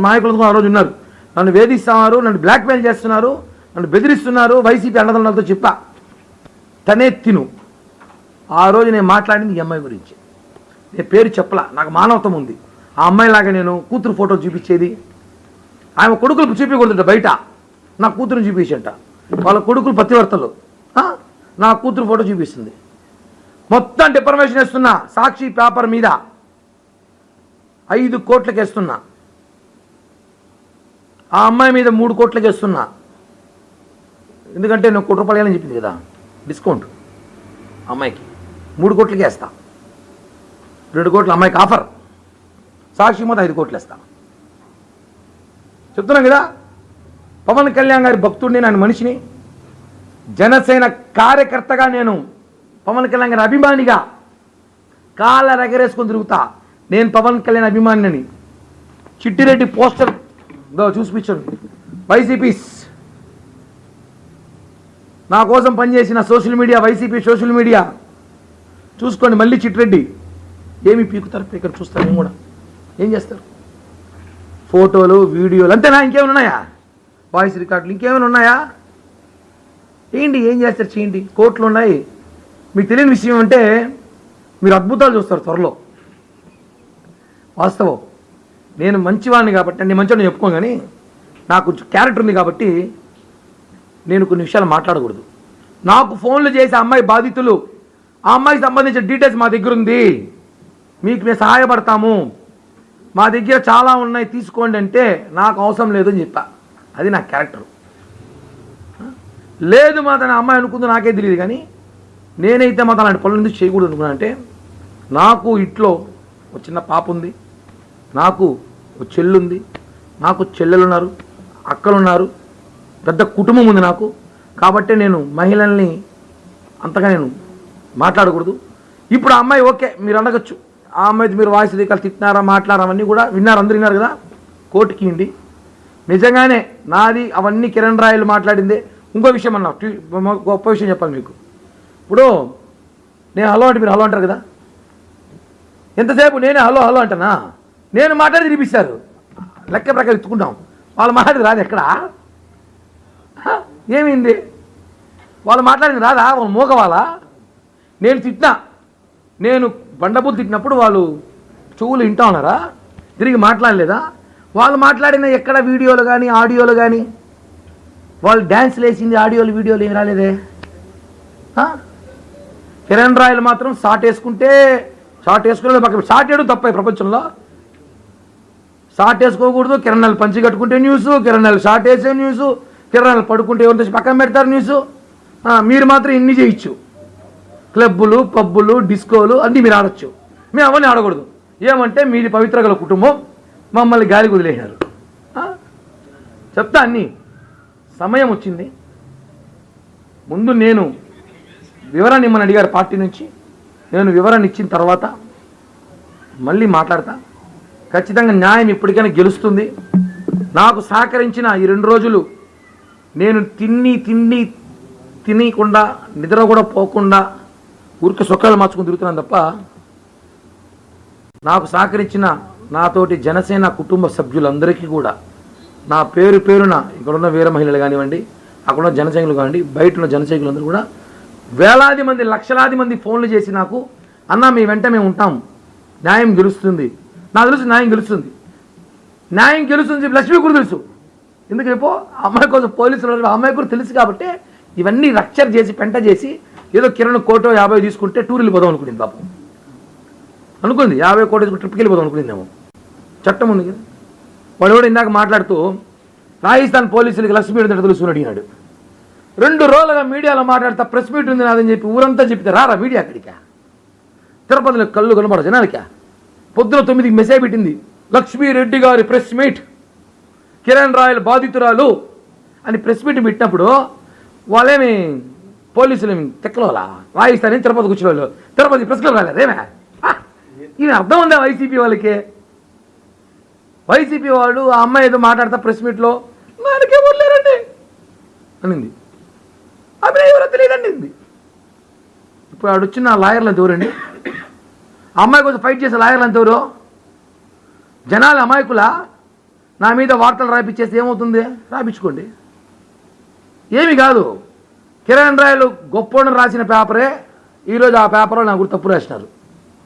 నాయకులతో ఆ రోజు ఉన్నారు. నన్ను వేధిస్తున్నారు, నన్ను బ్లాక్మెయిల్ చేస్తున్నారు, నన్ను బెదిరిస్తున్నారు. వైసీపీ అండదండలతో చెప్పా తనే తిను. ఆ రోజు నేను మాట్లాడింది ఈ అమ్మాయి గురించి. నేను పేరు చెప్పలా, నాకు మానవత్వం ఉంది. ఆ అమ్మాయిలాగా నేను కూతురు ఫోటో చూపించేది, ఆమె కొడుకులు చూపించకూడదుట బయట. నా కూతురుని చూపించంట. వాళ్ళ కొడుకులు పతివర్తలు, నా కూతురు ఫోటో చూపిస్తుంది. మొత్తం డిఫర్మేషన్ వేస్తున్నా. సాక్షి పేపర్ మీద 5 కోట్లకి వేస్తున్నా. ఆ అమ్మాయి మీద 3 కోట్లకి వేస్తున్నా. ఎందుకంటే నేను 1 కోటి రూపాయలు అని చెప్పింది కదా డిస్కౌంట్. అమ్మాయికి 3 కోట్లకి వేస్తా. 2 కోట్లు అమ్మాయికి ఆఫర్. సాక్షి మొత్తం 5 కోట్లు వేస్తా. చెప్తున్నాం కదా. పవన్ కళ్యాణ్ గారి భక్తుడిని, నేను మనిషిని, జనసేన కార్యకర్తగా, నేను పవన్ కళ్యాణ్ గారి అభిమానిగా కాళ్ళ రగరేసుకొని తిరుగుతా. నేను పవన్ కళ్యాణ్ అభిమానిని. చిట్టిరెడ్డి పోస్టర్ చూసిపించండి. వైసీపీస్ నా కోసం పనిచేసిన social media, YCP social media చూసుకోండి. మళ్ళీ చిట్టిరెడ్డి ఏమి పీకుతారు, ఇక్కడ చూస్తారు. ఏం కూడా ఏం చేస్తారు? ఫోటోలు, వీడియోలు అంతేనా? ఇంకేమైనా ఉన్నాయా? వాయిస్ రికార్డులు ఇంకేమైనా ఉన్నాయా? ఏంటి, ఏం చేస్తారు? చేయండి. కోట్లు ఉన్నాయి. మీకు తెలియని విషయం అంటే మీరు అద్భుతాలు చూస్తారు త్వరలో. వాస్తవం. నేను మంచివాడిని కాబట్టి, నేను మంచివాడిని చెప్పుకోను, కానీ నాకు క్యారెక్టర్ ఉంది కాబట్టి నేను కొన్ని విషయాలు మాట్లాడకూడదు. నాకు ఫోన్లు చేసి అమ్మాయి బాధితులు, ఆ అమ్మాయికి సంబంధించిన డీటెయిల్స్ మా దగ్గర ఉంది, మీకు మేము సహాయపడతాము, మా దగ్గర చాలా ఉన్నాయి తీసుకోండి అంటే నాకు అవసరం లేదని చెప్పా. అది నా క్యారెక్టర్. లేదు మా తన అమ్మాయి అనుకుందో నాకే తెలియదు, కానీ నేనైతే మా అలాంటి పనులు ఎందుకు చేయకూడదు అనుకున్నా అంటే, నాకు ఇంట్లో ఒక చిన్న పాప ఉంది, నాకు ఒక చెల్లు ఉంది, నాకు చెల్లెలు ఉన్నారు, అక్కలు ఉన్నారు, పెద్ద కుటుంబం ఉంది నాకు. కాబట్టి నేను మహిళల్ని అంతగా నేను మాట్లాడకూడదు. ఇప్పుడు ఆ అమ్మాయి ఓకే మీరు అనగచ్చు, ఆ అమ్మాయికి మీరు వాయిస్ రికార్డు తిట్టినారా, మాట్లాడారా, అవన్నీ కూడా విన్నారు, అందరూ విన్నారు కదా. కోర్టుకి ఇండి నిజంగానే నాది అవన్నీ కిరణ్ రాయలు మాట్లాడిందే. ఇంకో విషయం అన్నా, గొప్ప విషయం చెప్పాలి మీకు. ఇప్పుడు నేను హలో అంటే మీరు హలో అంటారు కదా, ఎంతసేపు నేనే హలో హలో అంటానా? నేను మాట్లాడి తినిపిస్తారు, లెక్క ప్రకారం ఎత్తుకుంటాం. వాళ్ళు మాట్లాడేది రాదు. ఎక్కడ ఏమైంది? వాళ్ళు మాట్లాడింది రాదా? వాళ్ళు మోగవాళ్ళ? నేను తిట్టినా, నేను బండబుద్ధి తిట్టినప్పుడు వాళ్ళు చెవులు వింటా ఉన్నారా? తిరిగి మాట్లాడలేదా? వాళ్ళు మాట్లాడిన ఎక్కడ వీడియోలు కానీ ఆడియోలు కానీ, వాళ్ళు డ్యాన్స్లు వేసింది ఆడియోలు వీడియోలు ఏం రాలేదే. కిరణ్ రాయలు మాత్రం షార్ట్ వేసుకుంటే షార్ట్ వేసుకునే పక్కన షార్ట్ వేయడం తప్ప ప్రపంచంలో. షార్ట్ వేసుకోకూడదు. కిరణాలు పంచి కట్టుకుంటే న్యూస్, కిరణాలు షార్ట్ వేసే న్యూస్, కిరణాలు పడుకుంటే ఎవరితో పక్కన పెడతారు న్యూస్. మీరు మాత్రం ఇన్ని చేయొచ్చు. క్లబ్బులు, పబ్బులు, డిస్కోలు అన్నీ మీరు ఆడచ్చు, మేము అవన్నీ ఆడకూడదు. ఏమంటే మీది పవిత్ర గల కుటుంబం, మమ్మల్ని గాలి వదిలేశారు. చెప్తా అన్నీ. సమయం వచ్చింది. ముందు నేను వివరణ ఇమ్మని అడిగారు పార్టీ నుంచి. నేను వివరణ ఇచ్చిన తర్వాత మళ్ళీ మాట్లాడతా. ఖచ్చితంగా న్యాయం ఇప్పటికైనా గెలుస్తుంది. నాకు సహకరించిన ఈ 2 రోజులు నేను తినకుండా నిద్ర కూడా పోకుండా ఊరికి సొక్కలు మార్చుకుని తిరుగుతున్నాను తప్ప, నాకు సహకరించిన నాతోటి జనసేన కుటుంబ సభ్యులందరికీ కూడా నా పేరు పేరున, ఇక్కడున్న వీర మహిళలు కానివ్వండి, అక్కడున్న జనసైనికులు కానివ్వండి, బయట ఉన్న జనసైనికులందరూ కూడా వేలాది మంది, లక్షలాది మంది ఫోన్లు చేసి నాకు, అన్న మీ వెంట మేము ఉంటాం, న్యాయం గెలుస్తుంది, నాకు తెలుసు న్యాయం గెలుస్తుంది, న్యాయం గెలుస్తుంది. లక్ష్మి కూడా తెలుసు. ఎందుకు చెప్పో, అమ్మాయి కోసం పోలీసులు, అమ్మాయి కూడా తెలుసు కాబట్టి ఇవన్నీ రక్చర్ చేసి పెంట చేసి ఏదో కిరణ్ 1 కోటో 50 తీసుకుంటే టూర్ వెళ్ళిపోదాం అనుకునేది పాపం. అనుకుంది 50 కోటి ట్రిప్కి వెళ్ళిపోదాం అనుకునేదేమో. చట్టం ఉంది కదా. వాడు కూడా ఇందాక మాట్లాడుతూ రాజస్థాన్ పోలీసులకి లక్ష్మీ తెలుసుకుని అడిగినాడు. 2 రోజులుగా మీడియాలో మాట్లాడతా ప్రెస్ మీట్ ఉంది నాదని చెప్పి ఊరంతా చెప్తే రారా మీడియా అక్కడికా? తిరుపతిలో కళ్ళు కనబడదు జనాలకా? పొద్దున 9కి మెసేజ్ పెట్టింది, లక్ష్మీరెడ్డి గారి ప్రెస్ మీట్, కిరణ్ రాయల్ బాధితురాలు అని ప్రెస్ మీట్ పెట్టినప్పుడు వాళ్ళేమి పోలీసులు ఏమి తెక్కలోలా? రాజస్థాన్ తిరుపతికి వచ్చిన వాళ్ళు తిరుపతి ప్రెస్ క్లబ్ రాలేదేమే? ఇది అర్థం ఉందా వైసీపీ వాళ్ళకి? వైసీపీ వాళ్ళు ఆ అమ్మాయి ఏదో మాట్లాడతా ప్రెస్ మీట్లో నాకే ఊర్లేరండి అనింది. అభినయ్ ఎవరో తెలియదండి. ఇప్పుడు ఆడు వచ్చిన లాయర్లు అంత ఎవరండి? అమ్మాయి కోసం ఫైట్ చేసే లాయర్లు అంత ఎవరు? జనాలు అమాయకులా? నా మీద వార్తలు రాయించేస్తే ఏమవుతుంది? రాయించుకోండి, ఏమి కాదు. కిరణ్ రాయలు గొప్పోడని రాసిన పేపరే ఈరోజు ఆ పేపర్లో నా గురించి తప్పు రాసినారు.